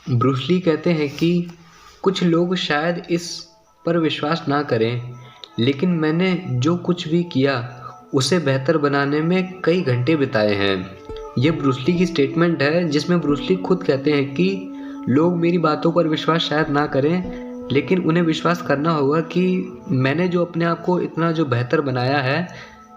Bruce Lee कहते हैं कि कुछ लोग शायद इस पर विश्वास ना करें, लेकिन मैंने जो कुछ भी किया उसे बेहतर बनाने में कई घंटे बिताए हैं। ये ब्रूस ली की स्टेटमेंट है जिसमें ब्रूस ली खुद कहते हैं कि लोग मेरी बातों पर विश्वास शायद ना करें, लेकिन उन्हें विश्वास करना होगा कि मैंने जो अपने आप को इतना जो बेहतर बनाया है,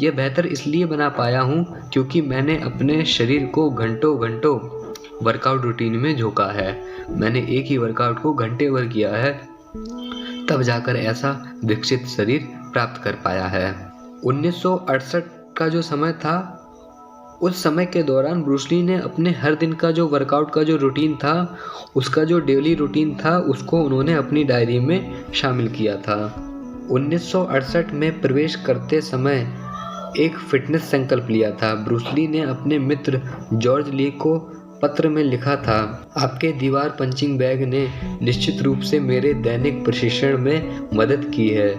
यह बेहतर इसलिए बना पाया हूँ क्योंकि मैंने अपने शरीर को घंटों घंटों वर्कआउट रूटीन में झोंका है। मैंने एक ही वर्कआउट को घंटे भर किया है, तब जाकर ऐसा विकसित शरीर प्राप्त कर पाया है। 1968 का जो समय था, उस समय के दौरान ब्रूस ली ने अपने हर दिन का जो वर्कआउट का जो रूटीन था, उसका जो डेली रूटीन था, उसको उन्होंने अपनी डायरी में शामिल किया था। 1968 में प्रवेश करते समय एक फिटनेस संकल्प लिया था। ब्रूस ली ने अपने मित्र जॉर्ज ली को पत्र में लिखा था, आपके दीवार पंचिंग बैग ने निश्चित रूप से मेरे दैनिक प्रशिक्षण में मदद की है।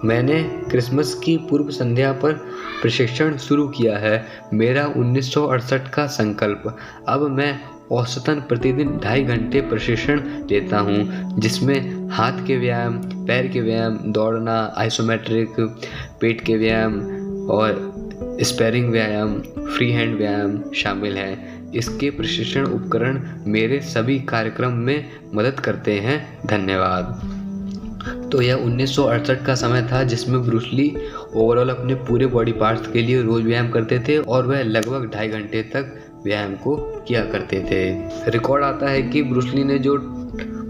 मैंने क्रिसमस की पूर्व संध्या पर प्रशिक्षण शुरू किया है। मेरा 1968 का संकल्प। अब मैं औसतन प्रतिदिन 2.5 घंटे प्रशिक्षण लेता हूँ, जिसमें हाथ के व्यायाम, पैर के व्यायाम, दौड़ना, आइसोमेट्रिक, पेट के व्यायाम और स्पैरिंग व्यायाम, फ्री हैंड व्यायाम शामिल हैं। इसके प्रशिक्षण उपकरण मेरे सभी कार्यक्रम में मदद करते हैं। धन्यवाद। तो यह 1968 का समय था जिसमें ब्रूस ली ओवरऑल अपने पूरे बॉडी पार्ट्स के लिए रोज व्यायाम करते थे और वह लगभग 2.5 घंटे तक व्यायाम को किया करते थे। रिकॉर्ड आता है कि ब्रूस ली ने जो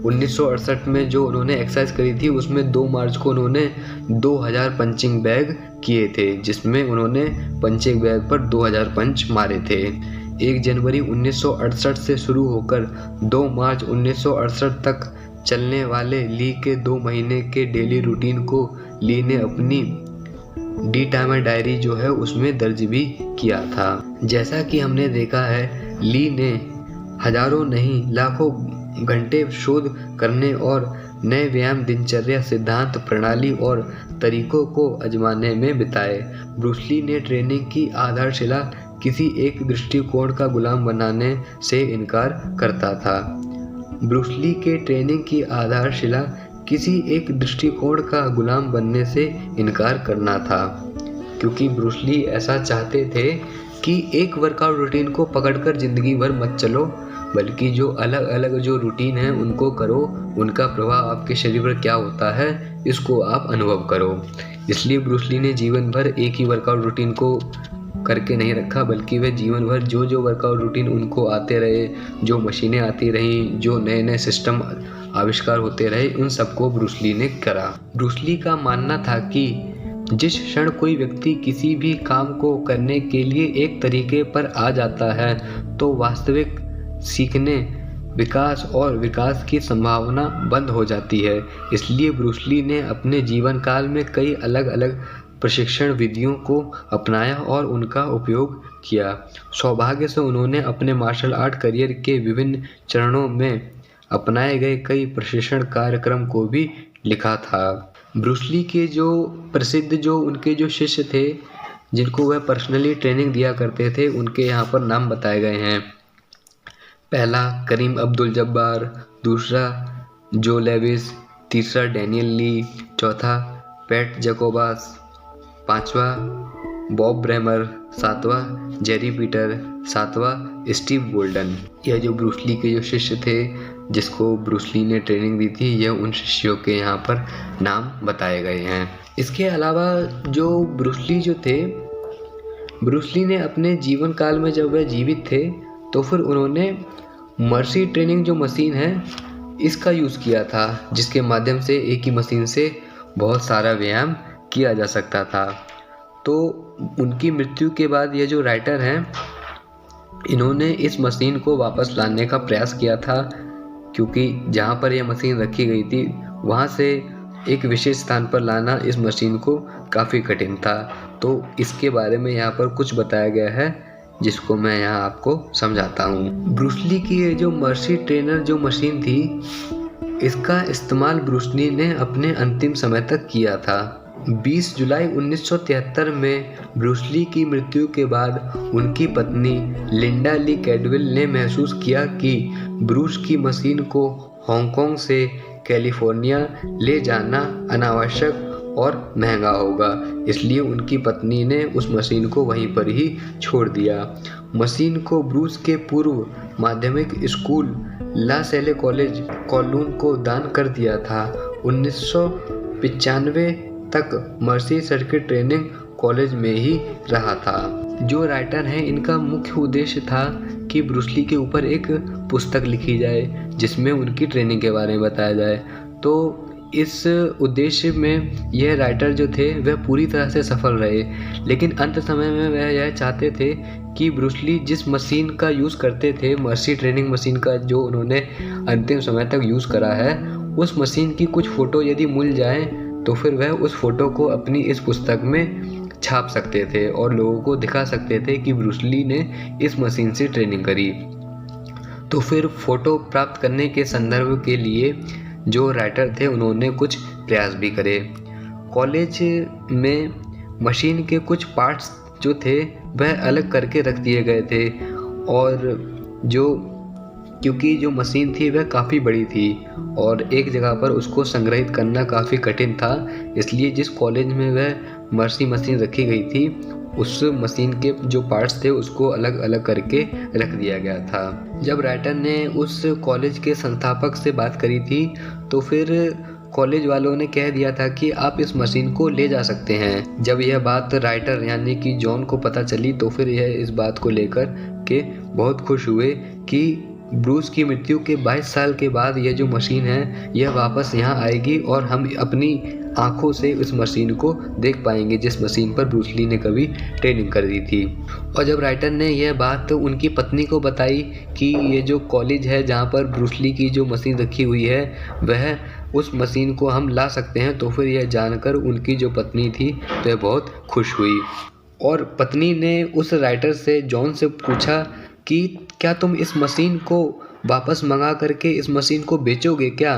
1968 में जो उन्होंने एक्सरसाइज करी थी, उसमें 2 मार्च को उन्होंने 2000 पंचिंग बैग किए थे, जिसमें उन्होंने पंचिंग बैग पर 2000 पंच मारे थे। 1 जनवरी 1968 से शुरू होकर 2 मार्च 1968 तक चलने वाले ली के 2 महीने के डेली रूटीन को ली ने अपनी डी टाइमर डायरी जो है उसमें दर्ज भी किया था। जैसा कि हमने देखा है, ली ने हजारों नहीं लाखों घंटे शोध करने और नए व्यायाम दिनचर्या सिद्धांत, प्रणाली और तरीकों को आजमाने में बिताए। ब्रूस ली ने ट्रेनिंग की आधारशिला किसी एक दृष्टिकोण का गुलाम बनाने से इनकार करता था। ब्रूस ली के ट्रेनिंग की आधारशिला किसी एक दृष्टिकोण का गुलाम बनने से इनकार करना था, क्योंकि ब्रूस ली ऐसा चाहते थे कि एक वर्कआउट रूटीन को पकड़कर जिंदगी भर मत चलो, बल्कि जो अलग अलग जो रूटीन है उनको करो, उनका प्रभाव आपके शरीर पर क्या होता है इसको आप अनुभव करो। इसलिए ब्रूस ली ने जीवन भर एक ही वर्कआउट रूटीन को करके नहीं रखा, बल्कि वे जीवन भर जो जो वर्कआउट रूटीन उनको आते रहे, जो मशीनें आती रहीं, जो नए नए सिस्टम आविष्कार होते रहे, उन सबको ब्रूस ली ने करा। ब्रूस ली का मानना था कि जिस क्षण कोई व्यक्ति किसी भी काम को करने के लिए एक तरीके पर आ जाता है, तो वास्तविक सीखने, विकास और विकास की संभावना बंद हो जाती है। इसलिए ब्रूस ली ने अपने जीवन काल में कई अलग अलग प्रशिक्षण विधियों को अपनाया और उनका उपयोग किया। सौभाग्य से उन्होंने अपने मार्शल आर्ट करियर के विभिन्न चरणों में अपनाए गए कई प्रशिक्षण कार्यक्रम को भी लिखा था। ब्रूस ली के जो प्रसिद्ध जो उनके जो शिष्य थे, जिनको वह पर्सनली ट्रेनिंग दिया करते थे, उनके यहाँ पर नाम बताए गए हैं। पहला करीम अब्दुल जब्बार, दूसरा जो लेविस, तीसरा डैनियल ली, चौथा पैट जकोबास, 5वां बॉब ब्रेमर, 7वां जेरी पीटर, 7वां स्टीव गोल्डन। यह जो ब्रूस ली के जो शिष्य थे, जिसको ब्रूस ली ने ट्रेनिंग दी थी, यह उन शिष्यों के यहाँ पर नाम बताए गए हैं। इसके अलावा जो ब्रूस ली जो थे, ब्रूस ली ने अपने जीवन काल में जब वह जीवित थे तो फिर उन्होंने मर्सी ट्रेनिंग जो मशीन है इसका यूज़ किया था, जिसके माध्यम से एक ही मशीन से बहुत सारा व्यायाम किया जा सकता था। तो उनकी मृत्यु के बाद ये जो राइटर हैं, इन्होंने इस मशीन को वापस लाने का प्रयास किया था, क्योंकि जहाँ पर यह मशीन रखी गई थी वहाँ से एक विशेष स्थान पर लाना इस मशीन को काफ़ी कठिन था। तो इसके बारे में यहाँ पर कुछ बताया गया है, जिसको मैं यहाँ आपको समझाता हूँ। ब्रूस ली की ये जो मर्सी ट्रेनर जो मशीन थी, इसका इस्तेमाल ब्रूस ली ने अपने अंतिम समय तक किया था। 20 जुलाई 1973 में ब्रूस ली की मृत्यु के बाद उनकी पत्नी लिंडा ली कैडविल ने महसूस किया कि ब्रूस की मशीन को हांगकांग से कैलिफोर्निया ले जाना अनावश्यक और महंगा होगा, इसलिए उनकी पत्नी ने उस मशीन को वहीं पर ही छोड़ दिया। मशीन को ब्रूस के पूर्व माध्यमिक स्कूल ला सैले कॉलेज कॉलोन को दान कर दिया था। 1995 तक मर्सी सर्किट ट्रेनिंग कॉलेज में ही रहा था। जो राइटर हैं इनका मुख्य उद्देश्य था कि ब्रूस ली के ऊपर एक पुस्तक लिखी जाए जिसमें उनकी ट्रेनिंग के बारे में बताया जाए। तो इस उद्देश्य में यह राइटर जो थे वह पूरी तरह से सफल रहे, लेकिन अंत समय में वह यह चाहते थे कि ब्रूस ली जिस मशीन का यूज़ करते थे, मर्सी ट्रेनिंग मशीन का जो उन्होंने अंतिम समय तक यूज़ करा है, उस मशीन की कुछ फ़ोटो यदि मिल जाए तो फिर वह उस फ़ोटो को अपनी इस पुस्तक में छाप सकते थे और लोगों को दिखा सकते थे कि ब्रूस ली ने इस मशीन से ट्रेनिंग करी। तो फिर फ़ोटो प्राप्त करने के संदर्भ के लिए जो राइटर थे उन्होंने कुछ प्रयास भी करे। कॉलेज में मशीन के कुछ पार्ट्स जो थे वह अलग करके रख दिए गए थे, और क्योंकि जो मशीन थी वह काफ़ी बड़ी थी और एक जगह पर उसको संग्रहित करना काफ़ी कठिन था, इसलिए जिस कॉलेज में वह मर्सी मशीन रखी गई थी उस मशीन के जो पार्ट्स थे उसको अलग अलग करके रख दिया गया था। जब राइटर ने उस कॉलेज के संस्थापक से बात करी थी तो फिर कॉलेज वालों ने कह दिया था कि आप इस मशीन को ले जा सकते हैं। जब यह बात राइटर यानी कि जॉन को पता चली तो फिर यह इस बात को लेकर के बहुत खुश हुए कि ब्रूस की मृत्यु के 22 साल के बाद यह जो मशीन है यह वापस यहाँ आएगी और हम अपनी आंखों से इस मशीन को देख पाएंगे जिस मशीन पर ब्रूस ली ने कभी ट्रेनिंग कर दी थी। और जब राइटर ने यह बात उनकी पत्नी को बताई कि ये जो कॉलेज है जहाँ पर ब्रूस ली की जो मशीन रखी हुई है वह उस मशीन को हम ला सकते हैं, तो फिर यह जानकर उनकी जो पत्नी थी वह बहुत खुश हुई और पत्नी ने उस राइटर से जॉन से पूछा कि क्या तुम इस मशीन को वापस मंगा करके इस मशीन को बेचोगे क्या?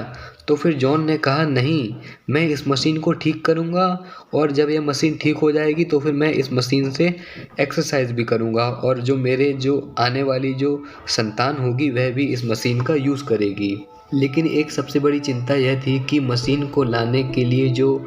तो फिर जॉन ने कहा नहीं, मैं इस मशीन को ठीक करूंगा और जब यह मशीन ठीक हो जाएगी तो फिर मैं इस मशीन से एक्सरसाइज भी करूंगा और जो मेरे जो आने वाली जो संतान होगी वह भी इस मशीन का यूज़ करेगी। लेकिन एक सबसे बड़ी चिंता यह थी कि मशीन को लाने के लिए जो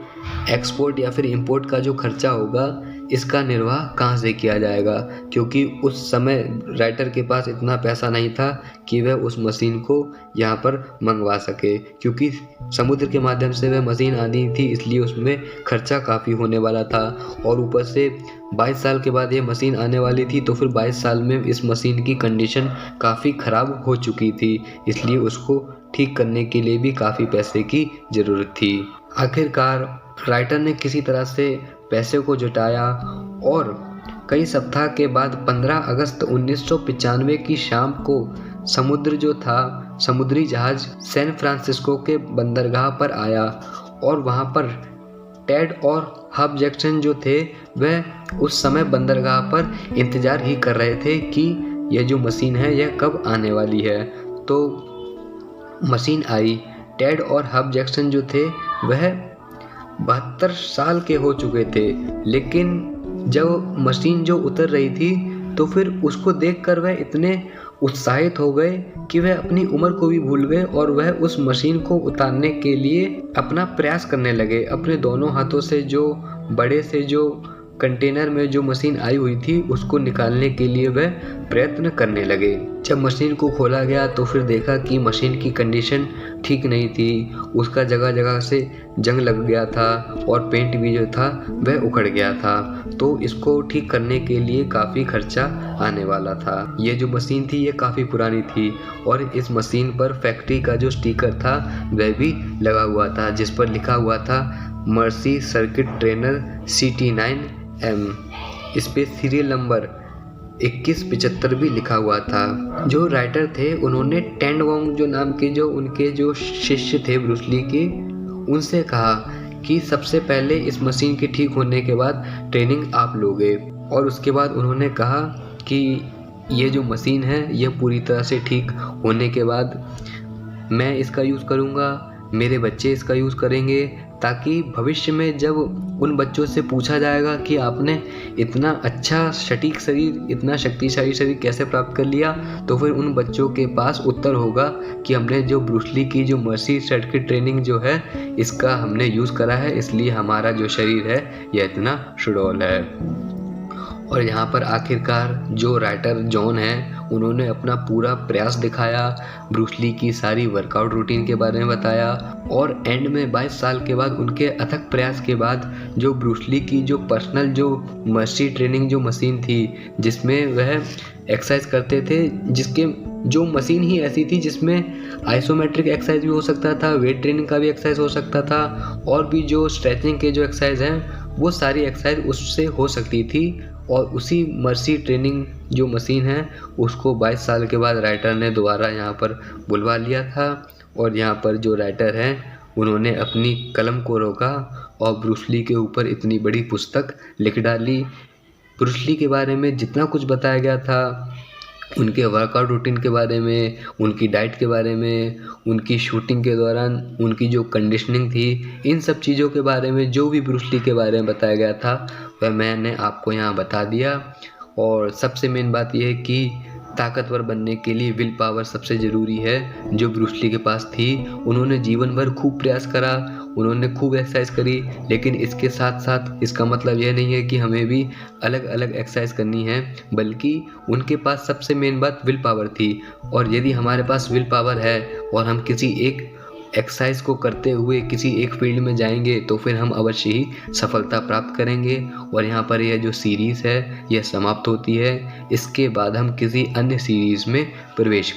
एक्सपोर्ट या फिर इंपोर्ट का जो खर्चा होगा इसका निर्वाह कहाँ से किया जाएगा, क्योंकि उस समय राइटर के पास इतना पैसा नहीं था कि वह उस मशीन को यहाँ पर मंगवा सके, क्योंकि समुद्र के माध्यम से वह मशीन आनी थी इसलिए उसमें खर्चा काफ़ी होने वाला था और ऊपर से 22 साल के बाद ये मशीन आने वाली थी तो फिर 22 साल में इस मशीन की कंडीशन काफ़ी ख़राब हो चुकी थी, इसलिए उसको ठीक करने के लिए भी काफ़ी पैसे की ज़रूरत थी। आखिरकार राइटर ने किसी तरह से पैसे को जुटाया और कई सप्ताह के बाद 15 अगस्त 1995 की शाम को समुद्र जो था समुद्री जहाज सैन फ्रांसिस्को के बंदरगाह पर आया और वहाँ पर टेड और हब जैक्सन जो थे वह उस समय बंदरगाह पर इंतज़ार ही कर रहे थे कि यह जो मशीन है यह कब आने वाली है। तो मशीन आई। टेड और हब जैक्सन जो थे वह 72 साल के हो चुके थे, लेकिन जब मशीन जो उतर रही थी तो फिर उसको देखकर वह इतने उत्साहित हो गए कि वह अपनी उम्र को भी भूल गए और वह उस मशीन को उतारने के लिए अपना प्रयास करने लगे। अपने दोनों हाथों से जो बड़े से जो कंटेनर में जो मशीन आई हुई थी उसको निकालने के लिए वह प्रयत्न करने लगे। जब मशीन को खोला गया तो फिर देखा कि मशीन की कंडीशन ठीक नहीं थी, उसका जगह जगह से जंग लग गया था और पेंट भी जो था वह उखड़ गया था, तो इसको ठीक करने के लिए काफ़ी खर्चा आने वाला था। ये जो मशीन थी ये काफ़ी पुरानी थी और इस मशीन पर फैक्ट्री का जो स्टिकर था वह भी लगा हुआ था जिस पर लिखा हुआ था मर्सी सर्किट ट्रेनर CT9M। इस पे सीरियल नंबर 2175 भी लिखा हुआ था। जो राइटर थे उन्होंने टेंड वोंग जो नाम के जो उनके जो शिष्य थे ब्रूस ली के, उनसे कहा कि सबसे पहले इस मशीन के ठीक होने के बाद ट्रेनिंग आप लोगे, और उसके बाद उन्होंने कहा कि ये जो मशीन है यह पूरी तरह से ठीक होने के बाद मैं इसका यूज़ करूँगा, मेरे बच्चे इसका यूज़ करेंगे, ताकि भविष्य में जब उन बच्चों से पूछा जाएगा कि आपने इतना अच्छा सटीक शरीर, इतना शक्तिशाली शरीर कैसे प्राप्त कर लिया, तो फिर उन बच्चों के पास उत्तर होगा कि हमने जो ब्रूस ली की जो मर्सी सेट की ट्रेनिंग जो है इसका हमने यूज़ करा है, इसलिए हमारा जो शरीर है यह इतना सुडौल है। और यहाँ पर आखिरकार जो राइटर जॉन है उन्होंने अपना पूरा प्रयास दिखाया, ब्रूस ली की सारी वर्कआउट रूटीन के बारे में बताया और एंड में 22 साल के बाद उनके अथक प्रयास के बाद जो ब्रूस ली की जो पर्सनल जो मर्सी ट्रेनिंग जो मशीन थी जिसमें वह एक्सरसाइज करते थे, जिसके जो मशीन ही ऐसी थी जिसमें आइसोमेट्रिक एक्सरसाइज भी हो सकता था, वेट ट्रेनिंग का भी एक्सरसाइज हो सकता था और भी जो स्ट्रेचिंग के जो एक्सरसाइज हैं वो सारी एक्सरसाइज उससे हो सकती थी। और उसी मर्सी ट्रेनिंग जो मशीन है उसको 22 साल के बाद राइटर ने दोबारा यहाँ पर बुलवा लिया था और यहाँ पर जो राइटर हैं उन्होंने अपनी कलम को रोका और ब्रूस ली के ऊपर इतनी बड़ी पुस्तक लिख डाली। ब्रूस ली के बारे में जितना कुछ बताया गया था, उनके वर्कआउट रूटीन के बारे में, उनकी डाइट के बारे में, उनकी शूटिंग के दौरान उनकी जो कंडीशनिंग थी, इन सब चीज़ों के बारे में जो भी ब्रूस ली के बारे में बताया गया था वह मैंने आपको यहाँ बता दिया। और सबसे मेन बात यह है कि ताकतवर बनने के लिए विल पावर सबसे ज़रूरी है, जो ब्रूस ली के पास थी। उन्होंने जीवन भर खूब प्रयास करा, उन्होंने खूब एक्सरसाइज करी, लेकिन इसके साथ साथ इसका मतलब यह नहीं है कि हमें भी अलग अलग एक्सरसाइज करनी है, बल्कि उनके पास सबसे मेन बात विल पावर थी। और यदि हमारे पास विल पावर है और हम किसी एक एक्सरसाइज को करते हुए किसी एक फील्ड में जाएंगे तो फिर हम अवश्य ही सफलता प्राप्त करेंगे। और यहाँ पर यह जो सीरीज़ है यह समाप्त होती है, इसके बाद हम किसी अन्य सीरीज़ में प्रवेश